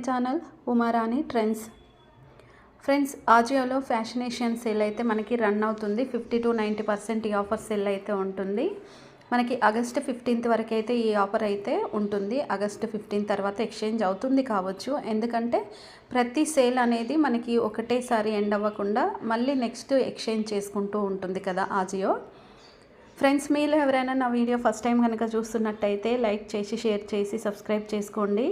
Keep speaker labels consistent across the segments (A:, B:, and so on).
A: Channel Umarani trends. Friends, ఆజియోలో fashionation sale అయితే మనకి రన్ అవుతుంది. 50 to 90% ఈ ఆఫర్ సేల్ అయితే ఉంటుంది. మనకి ఆగస్ట్ 15th వరకు అయితే ఈ ఆఫర్ అయితే ఉంటుంది. ఆగస్ట్ 15 తర్వాత ఎక్స్చేంజ్ అవుతుంది కావచ్చు, ఎందుకంటే ప్రతి సేల్ అనేది మనకి ఒకటేసారి ఎండ్ అవ్వకుండా మళ్ళీ నెక్స్ట్ ఎక్స్చేంజ్ చేసుకుంటూ ఉంటుంది కదా ఆజియో. ఫ్రెండ్స్, మీరు ఎవరైనా నా వీడియో ఫస్ట్ టైం కనుక చూస్తున్నట్టయితే లైక్ చేసి షేర్ చేసి సబ్స్క్రైబ్ చేసుకోండి.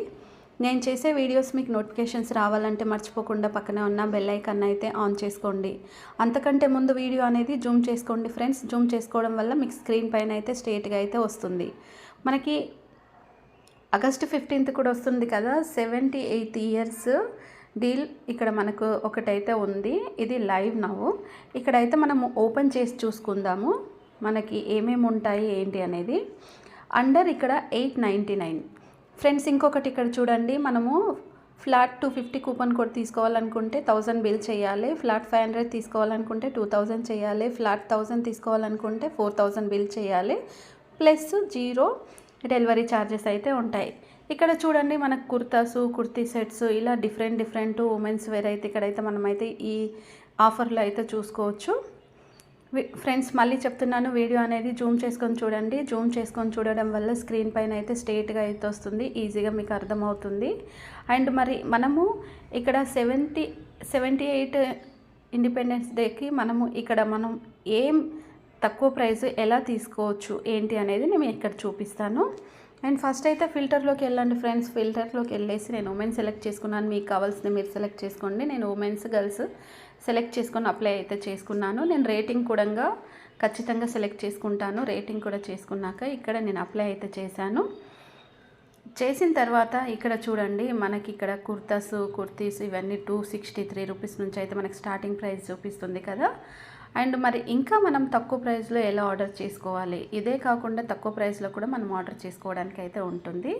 A: నేను చేసే వీడియోస్ మీకు నోటిఫికేషన్స్ రావాలంటే మర్చిపోకుండా పక్కనే ఉన్న బెల్ ఐకాన్ అయితే ఆన్ చేసుకోండి. అంతకంటే ముందు వీడియో అనేది జూమ్ చేసుకోండి ఫ్రెండ్స్. జూమ్ చేసుకోవడం వల్ల మీకు స్క్రీన్ పైన అయితే స్ట్రేట్గా అయితే వస్తుంది. మనకి ఆగస్ట్ 15th కూడా వస్తుంది కదా, 78 years డీల్ ఇక్కడ మనకు ఒకటైతే ఉంది. ఇది లైవ్ నవ్వు. ఇక్కడైతే మనము ఓపెన్ చేసి చూసుకుందాము మనకి ఏమేమి ఉంటాయి ఏంటి అనేది. అండర్ ఇక్కడ 899. ఫ్రెండ్స్, ఇంకొకటి ఇక్కడ చూడండి, మనము ఫ్లాట్ 250 కూపన్ కోడ్ తీసుకోవాలనుకుంటే 1000 బిల్ చేయాలి. ఫ్లాట్ 500 తీసుకోవాలనుకుంటే 2000 చేయాలి. ఫ్లాట్ 1000 తీసుకోవాలనుకుంటే 4000 బిల్ చేయాలి. ప్లస్ 0 డెలివరీ ఛార్జెస్ అయితే ఉంటాయి. ఇక్కడ చూడండి మనకు కుర్తీ సెట్స్ ఇలా డిఫరెంట్ ఉమెన్స్ వేర్ అయితే ఇక్కడైతే మనమైతే ఈ ఆఫర్లో అయితే చూసుకోవచ్చు. ఫ్రెండ్స్, మళ్ళీ చెప్తున్నాను, వీడియో అనేది జూమ్ చేసుకొని చూడండి. జూమ్ చేసుకొని చూడడం వల్ల స్క్రీన్ పైన అయితే స్ట్రేట్గా అయితే వస్తుంది, ఈజీగా మీకు అర్థమవుతుంది. అండ్ మరి మనము ఇక్కడ 78 ఇండిపెండెన్స్ డేకి మనం ఏం తక్కువ ప్రైస్ ఎలా తీసుకోవచ్చు ఏంటి అనేది నేను ఇక్కడ చూపిస్తాను. అండ్ ఫస్ట్ అయితే ఫిల్టర్లోకి వెళ్ళండి ఫ్రెండ్స్. ఫిల్టర్లోకి వెళ్ళేసి నేను ఉమెన్ సెలెక్ట్ చేసుకున్నాను. మీకు కావాల్సింది మీరు సెలెక్ట్ చేసుకోండి. నేను ఉమెన్స్ గర్ల్స్ సెలెక్ట్ చేసుకొని అప్లై అయితే చేసుకున్నాను. నేను రేటింగ్ కూడా ఖచ్చితంగా సెలెక్ట్ చేసుకుంటాను. రేటింగ్ కూడా చేసుకున్నాక ఇక్కడ నేను అప్లై అయితే చేశాను. చేసిన తర్వాత ఇక్కడ చూడండి మనకి ఇక్కడ కుర్తీస్ ఇవన్నీ 263 రూపీస్ నుంచి అయితే మనకి స్టార్టింగ్ ప్రైస్ చూపిస్తుంది కదా. అండ్ మరి ఇంకా మనం తక్కువ ప్రైస్లో ఎలా ఆర్డర్ చేసుకోవాలి, ఇదే కాకుండా తక్కువ ప్రైస్లో కూడా మనం ఆర్డర్ చేసుకోవడానికి అయితే ఉంటుంది.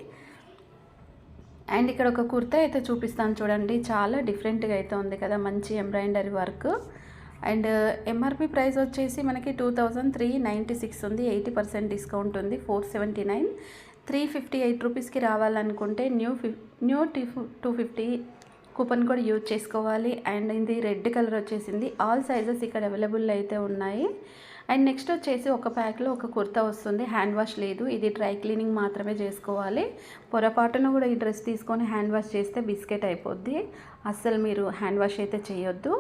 A: అండ్ ఇక్కడ ఒక కుర్తా అయితే చూపిస్తాను చూడండి, చాలా డిఫరెంట్గా అయితే ఉంది కదా, మంచి embroidery work. And MRP price వచ్చేసి మనకి 2396 ఉంది. 80% డిస్కౌంట్ ఉంది. 479. 358 రూపీస్కి రావాలనుకుంటే న్యూ 250 కూపన్ కోడ్ యూజ్ చేసుకోవాలి. అండ్ ఇది రెడ్ కలర్ వచ్చేసింది. ఆల్ సైజెస్ ఇక్కడ అవైలబుల్ అయితే ఉన్నాయి. అండ్ నెక్స్ట్ వచ్చేసి ఒక ప్యాక్లో ఒక కుర్తా వస్తుంది. హ్యాండ్ వాష్ లేదు, ఇది డ్రై క్లీనింగ్ మాత్రమే చేసుకోవాలి. పొరపాటున కూడా ఈ డ్రెస్ తీసుకొని హ్యాండ్ వాష్ చేస్తే బిస్కెట్ అయిపోద్ది. అస్సలు మీరు హ్యాండ్ వాష్ అయితే చేయొద్దు.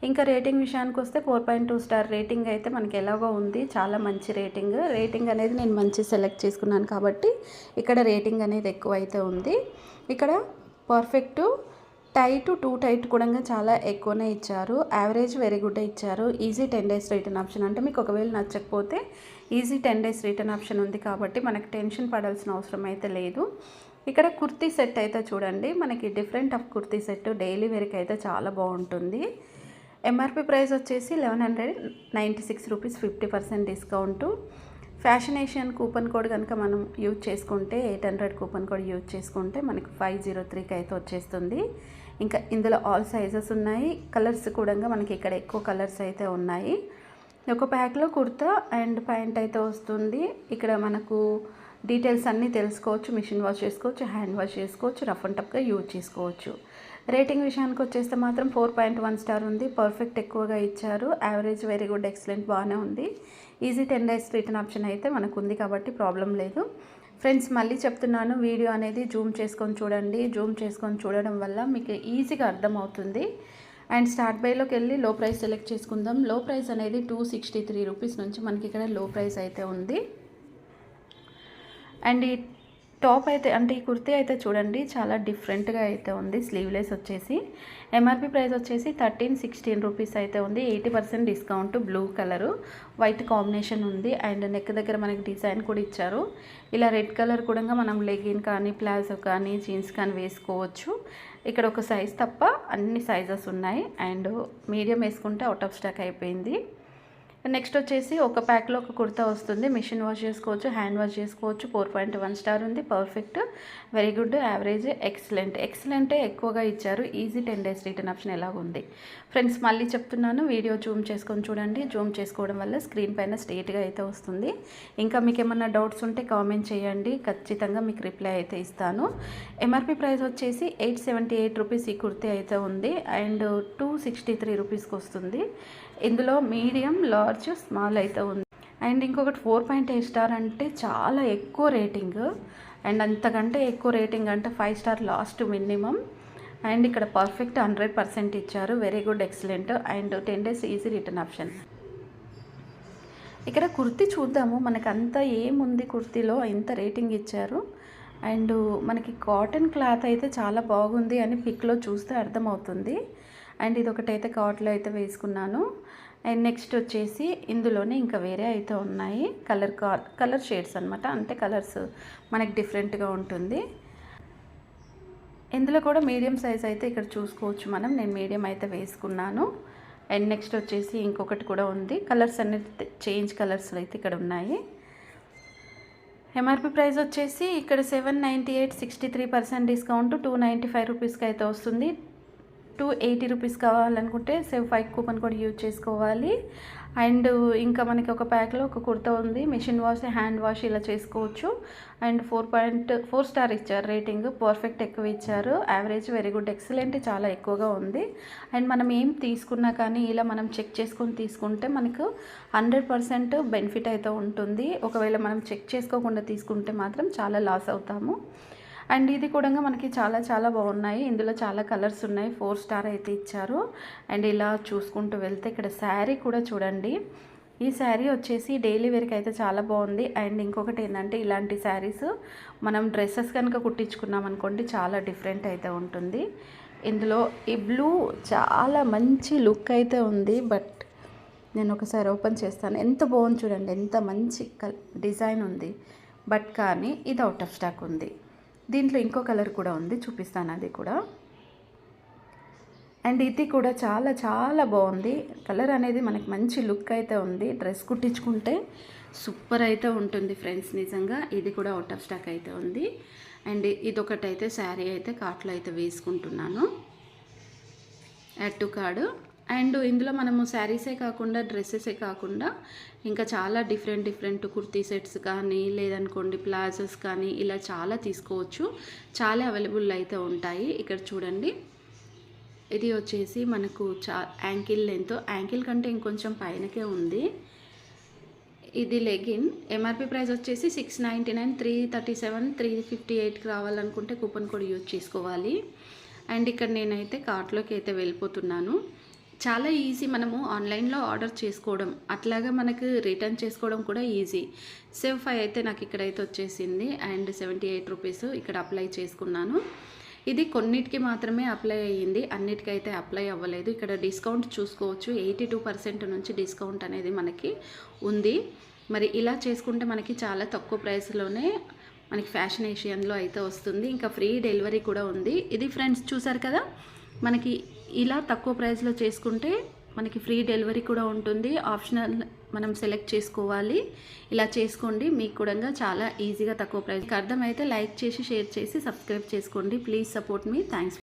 A: ఇంకా రేటింగ్ విషయానికి వస్తే 4.2 స్టార్ రేటింగ్ అయితే మనకి ఎలాగో ఉంది. చాలా మంచి రేటింగ్ అనేది నేను మంచి సెలెక్ట్ చేసుకున్నాను కాబట్టి ఇక్కడ రేటింగ్ అనేది ఎక్కువ అయితే ఉంది. ఇక్కడ పర్ఫెక్ట్ టైట్ 2 టైట్ కూడా చాలా ఎక్కువనే ఇచ్చారు. యావరేజ్ వెరీ గుడ్ ఇచ్చారు. ఈజీ 10 days రిటర్న్ ఆప్షన్, అంటే మీకు ఒకవేళ నచ్చకపోతే ఈజీ 10 days రిటర్న్ ఆప్షన్ ఉంది కాబట్టి మనకు టెన్షన్ పడాల్సిన అవసరం అయితే లేదు. ఇక్కడ కుర్తీ సెట్ అయితే చూడండి, మనకి different of kurti set daily వేర్కి అయితే చాలా బాగుంటుంది. ఎంఆర్పి ప్రైస్ వచ్చేసి 1196 రూపీస్, 50% డిస్కౌంటు. ఫ్యాషనేషన్ కూపన్ కోడ్ కనుక మనం యూజ్ చేసుకుంటే 800 కూపన్ కోడ్ యూజ్ చేసుకుంటే మనకి 503కి అయితే వచ్చేస్తుంది. ఇంకా ఇందులో ఆల్ సైజెస్ ఉన్నాయి. కలర్స్ కూడా మనకి ఇక్కడ ఎక్కువ కలర్స్ అయితే ఉన్నాయి. ఒక ప్యాక్లో కుర్తా అండ్ ప్యాంట్ అయితే వస్తుంది. ఇక్కడ మనకు డీటెయిల్స్ అన్నీ తెలుసుకోవచ్చు. మిషన్ వాష్ చేసుకోవచ్చు, హ్యాండ్ వాష్ చేసుకోవచ్చు, రఫ్ అండ్ టఫ్గా యూజ్ చేసుకోవచ్చు. రేటింగ్ విషయానికి వచ్చేస్తే మాత్రం 4.1 స్టార్ ఉంది. పర్ఫెక్ట్ ఎక్కువగా ఇచ్చారు. యావరేజ్ వెరీ గుడ్, ఎక్సలెంట్ బాగానే ఉంది. ఈజీ 10 days రిటర్న్ ఆప్షన్ అయితే మనకు ఉంది కాబట్టి ప్రాబ్లం లేదు. ఫ్రెండ్స్, మళ్ళీ చెప్తున్నాను, వీడియో అనేది జూమ్ చేసుకొని చూడండి. జూమ్ చేసుకొని చూడడం వల్ల మీకు ఈజీగా అర్థమవుతుంది. అండ్ స్టార్ట్ బైలోకి వెళ్ళి లో ప్రైస్ సెలెక్ట్ చేసుకుందాం. లో ప్రైస్ అనేది 263 రూపీస్ నుంచి మనకి ఇక్కడ లో ప్రైస్ అయితే ఉంది. అండ్ ఈ టాప్ అయితే అంటే ఈ కుర్తీ అయితే చూడండి చాలా డిఫరెంట్గా అయితే ఉంది. స్లీవ్లెస్ వచ్చేసి ఎంఆర్పి ప్రైస్ వచ్చేసి 1316 రూపీస్ అయితే ఉంది. 80% discount. Blue colour white combination ఉంది. అండ్ నెక్ దగ్గర మనకి డిజైన్ కూడా ఇచ్చారు. ఇలా రెడ్ కలర్ కూడా మనం లెగిన్ కానీ ప్లాజో కానీ జీన్స్ కానీ వేసుకోవచ్చు. ఇక్కడ ఒక సైజ్ తప్ప అన్ని సైజెస్ ఉన్నాయి. అండ్ మీడియం వేసుకుంటే అవుట్ ఆఫ్ స్టాక్ అయిపోయింది. నెక్స్ట్ వచ్చేసి ఒక ప్యాక్లో ఒక కుర్తా వస్తుంది. మిషన్ వాష్ చేసుకోవచ్చు, హ్యాండ్ వాష్ చేసుకోవచ్చు. 4.1 స్టార్ ఉంది. Perfect, very good, average, excellent. ఎక్సలెంటే ఎక్కువగా ఇచ్చారు. ఈజీ 10 days రిటర్న్ ఆప్షన్ ఎలాగుంది ఫ్రెండ్స్. మళ్ళీ చెప్తున్నాను, వీడియో జూమ్ చేసుకొని చూడండి. జూమ్ చేసుకోవడం వల్ల స్క్రీన్ పైన స్ట్రేట్గా అయితే వస్తుంది. ఇంకా మీకు ఏమన్నా డౌట్స్ ఉంటే కామెంట్ చేయండి, ఖచ్చితంగా మీకు రిప్లై అయితే ఇస్తాను. ఎంఆర్పి ప్రైస్ వచ్చేసి 878 రూపీస్ ఈ కుర్తీ అయితే ఉంది. అండ్ 263 రూపీస్కి వస్తుంది. ఇందులో మీడియం, లార్జ్, స్మాల్ అయితే ఉంది. అండ్ ఇంకొకటి 4.8 స్టార్ అంటే చాలా ఎక్కువ రేటింగ్. అండ్ అంతకంటే ఎక్కువ రేటింగ్ అంటే 5 స్టార్ లాస్ట్ మినిమం. అండ్ ఇక్కడ పర్ఫెక్ట్ 100% ఇచ్చారు. Very good, excellent. And 10 days easy return option. ఇక్కడ కుర్తీ చూద్దాము. మనకు అంత ఏముంది కుర్తీలో, ఇంత రేటింగ్ ఇచ్చారు. అండ్ మనకి కాటన్ క్లాత్ అయితే చాలా బాగుంది అని పిక్లో చూస్తే అర్థమవుతుంది. అండ్ ఇది ఒకటైతే కాట్లో అయితే వేసుకున్నాను. అండ్ నెక్స్ట్ వచ్చేసి ఇందులోనే ఇంకా వేరే అయితే ఉన్నాయి. కలర్ షేడ్స్ అనమాట, అంటే కలర్స్ మనకి డిఫరెంట్గా ఉంటుంది. ఇందులో కూడా మీడియం సైజ్ అయితే ఇక్కడ చూసుకోవచ్చు మనం. నేను మీడియం అయితే వేసుకున్నాను. అండ్ నెక్స్ట్ వచ్చేసి ఇంకొకటి కూడా ఉంది. కలర్స్ అనేది చేంజ్ కలర్స్ అయితే ఇక్కడ ఉన్నాయి. ఎంఆర్పి ప్రైస్ వచ్చేసి ఇక్కడ 798, 63% డిస్కౌంట్ 295 రూపీస్కి అయితే వస్తుంది. 280 రూపీస్ కావాలనుకుంటే సేవ్ 5 కూపన్ కూడా యూజ్ చేసుకోవాలి. అండ్ ఇంకా మనకి ఒక ప్యాక్లో ఒక కుర్తా ఉంది. మిషన్ వాష్, హ్యాండ్ వాష్ ఇలా చేసుకోవచ్చు. అండ్ 4.4 స్టార్ ఇచ్చారు రేటింగ్. పర్ఫెక్ట్ ఎక్కువ ఇచ్చారు. యావరేజ్, వెరీ గుడ్, ఎక్సలెంట్ చాలా ఎక్కువగా ఉంది. అండ్ మనం ఏం తీసుకున్నా కానీ ఇలా మనం చెక్ చేసుకొని తీసుకుంటే మనకు 100% బెనిఫిట్ అయితే ఉంటుంది. ఒకవేళ మనం చెక్ చేసుకోకుండా తీసుకుంటే మాత్రం చాలా లాస్ అవుతాము. అండ్ ఇది కూడా మనకి చాలా బాగున్నాయి. ఇందులో చాలా కలర్స్ ఉన్నాయి. 4 స్టార్ అయితే ఇచ్చారు. అండ్ ఇలా చూసుకుంటూ వెళ్తే ఇక్కడ శారీ కూడా చూడండి. ఈ శారీ వచ్చేసి డైలీ వేర్కి అయితే చాలా బాగుంది. అండ్ ఇంకొకటి ఏంటంటే, ఇలాంటి శారీస్ మనం డ్రెస్సెస్ కనుక కుట్టించుకున్నాం అనుకోండి, చాలా డిఫరెంట్ అయితే ఉంటుంది. ఇందులో ఈ బ్లూ చాలా మంచి లుక్ అయితే ఉంది. బట్ నేను ఒకసారి ఓపెన్ చేస్తాను. ఎంత బాగుంది చూడండి, ఎంత మంచి డిజైన్ ఉంది. బట్ కానీ ఇది అవుట్ ఆఫ్ స్టాక్ ఉంది. దీంట్లో ఇంకో కలర్ కూడా ఉంది, చూపిస్తాను అది కూడా. అండ్ ఇది కూడా చాలా బాగుంది. కలర్ అనేది మనకి మంచి లుక్ అయితే ఉంది. డ్రెస్ కుట్టించుకుంటే సూపర్ అయితే ఉంటుంది ఫ్రెండ్స్, నిజంగా. ఇది కూడా అవుట్ ఆఫ్ స్టాక్ అయితే ఉంది. అండ్ ఇదొకటైతే శారీ అయితే కార్ట్లో అయితే వేసుకుంటున్నాను, యాడ్ టు కార్డు. అండ్ ఇందులో మనము శారీసే కాకుండా, డ్రెస్సెసే కాకుండా ఇంకా చాలా డిఫరెంట్ కుర్తీ సెట్స్ కానీ, లేదనుకోండి ప్లాజోస్ కానీ, ఇలా చాలా తీసుకోవచ్చు. చాలా అవైలబుల్ అయితే ఉంటాయి. ఇక్కడ చూడండి, ఇది వచ్చేసి మనకు యాంకిల్ లెంత్, యాంకిల్ కంటే ఇంకొంచెం పైనకే ఉంది. ఇది లెగిన్. ఎంఆర్పి ప్రైస్ వచ్చేసి 699, 337, 358కి రావాలనుకుంటే కూపన్ కోడ్ యూజ్ చేసుకోవాలి. అండ్ ఇక్కడ నేనైతే కార్ట్లోకి అయితే వెళ్ళిపోతున్నాను. చాలా ఈజీ మనము ఆన్లైన్లో ఆర్డర్ చేసుకోవడం, అట్లాగా మనకు రిటర్న్ చేసుకోవడం కూడా ఈజీ. సేవ్ 5 అయితే నాకు ఇక్కడైతే వచ్చేసింది. అండ్ 78 రూపీస్ ఇక్కడ అప్లై చేసుకున్నాను. ఇది కొన్నిటికి మాత్రమే అప్లై అయ్యింది, అన్నిటికైతే అప్లై అవ్వలేదు. ఇక్కడ డిస్కౌంట్ చూసుకోవచ్చు, 82% నుంచి డిస్కౌంట్ అనేది మనకి ఉంది. మరి ఇలా చేసుకుంటే మనకి చాలా తక్కువ ప్రైస్లోనే మనకి ఫ్యాషన్ ఏషియన్లో అయితే వస్తుంది. ఇంకా ఫ్రీ డెలివరీ కూడా ఉంది. ఇది ఫ్రెండ్స్ చూసారు కదా, మనకి ఇలా తక్కువ ప్రైస్లో చేసుకుంటే మనకి ఫ్రీ డెలివరీ కూడా ఉంటుంది. ఆప్షనల్ మనం సెలెక్ట్ చేసుకోవాలి. ఇలా చేసుకోండి, మీకు కూడా చాలా ఈజీగా తక్కువ ప్రైస్కి అర్థమైతే లైక్ చేసి, షేర్ చేసి, సబ్స్క్రైబ్ చేసుకోండి. Please support me. థ్యాంక్స్.